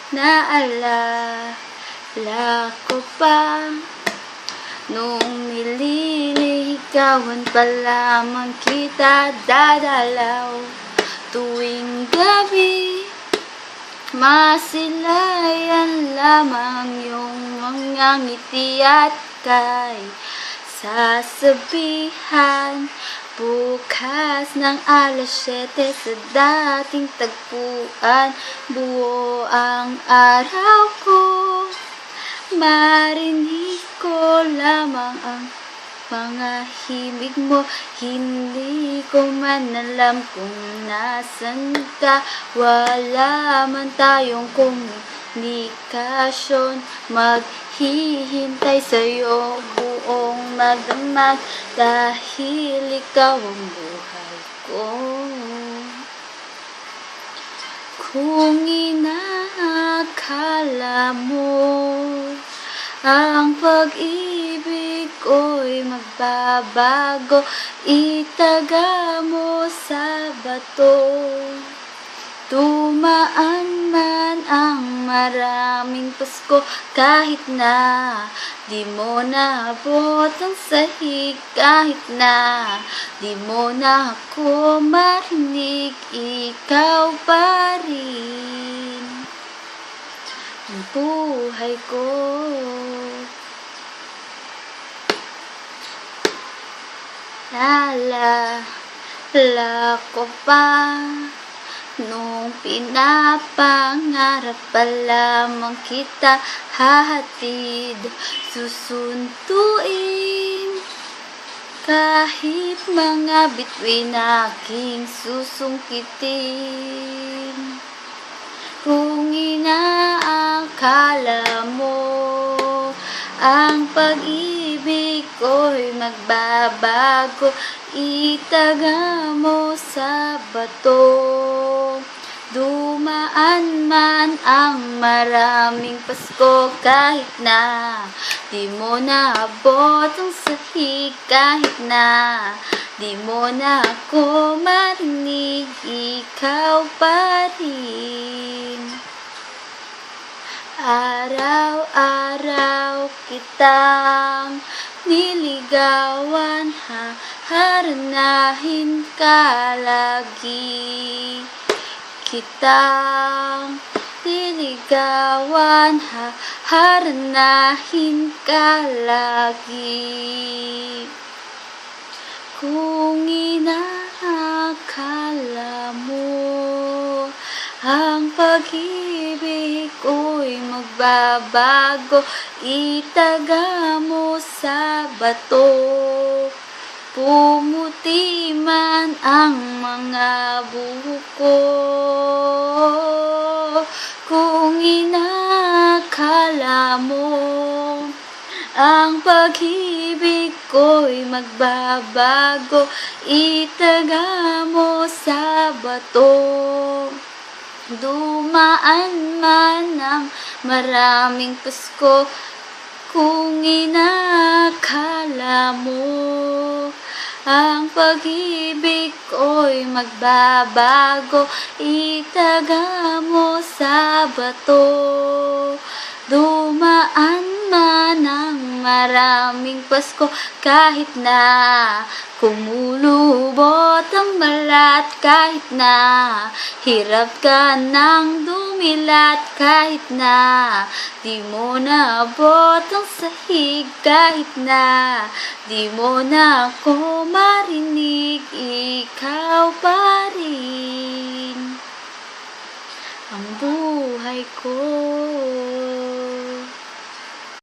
Naalala ko pa nung nililigawan pa lamang kita dadalaw tuwing gabi. Masilayan lamang yung mga ngiti at kay sasabihan bukas ng 7:00 sa dating tagpuan. Buo ang araw ko, marinig ko lamang ang mga himig mo. Hindi ko man alam kung nasan ka. Wala man tayong komunikasyon. Maghihintay sa'yo buong magdamag dahil ikaw ang buhay ko. Kung inaakala mo ang pag-ibig ko'y magbabago, itaga mo sa bato. Tumaan man ang maraming Pasko, kahit na di mo naabot ang sahig, kahit na di mo na ako marinig, ikaw pa rin ang buhay ko. Naalala ko pa nung pinapangarap pa lamang kita hahatid, susunduin kahit mga bituin aking susungkitin. Kung inaakala mo ang pag-ibig ko'y magbabago, itaga mo sa bato. Dumaan man ang maraming Pasko, kahit na di mo naabot ang sahig, kahit na di mo na ako marinig, ikaw pa rin. Araw-araw kitang niligawan, haharanahin ka lagi. Kitang niligawan, haharanahin ka lagi. Kung inaakala mo ang pag-ibig ko'y magbabago, itaga mo sa bato. Pumuti man ang mga buhok ko, kung inaakala mo ang pag-ibig ko'y magbabago, itaga mo sa bato. Dumaan man ang maraming Pasko, kung inaakala mo ang pag-ibig ko'y magbabago, itaga mo sa bato. Dumaan man ang maraming Pasko, kahit na kumulubot ang balat, kahit na hirap ka nang dumilat, kahit na di mo naabot ang sahig, kahit na di mo na ako marinig, ikaw pa rin ang buhay ko.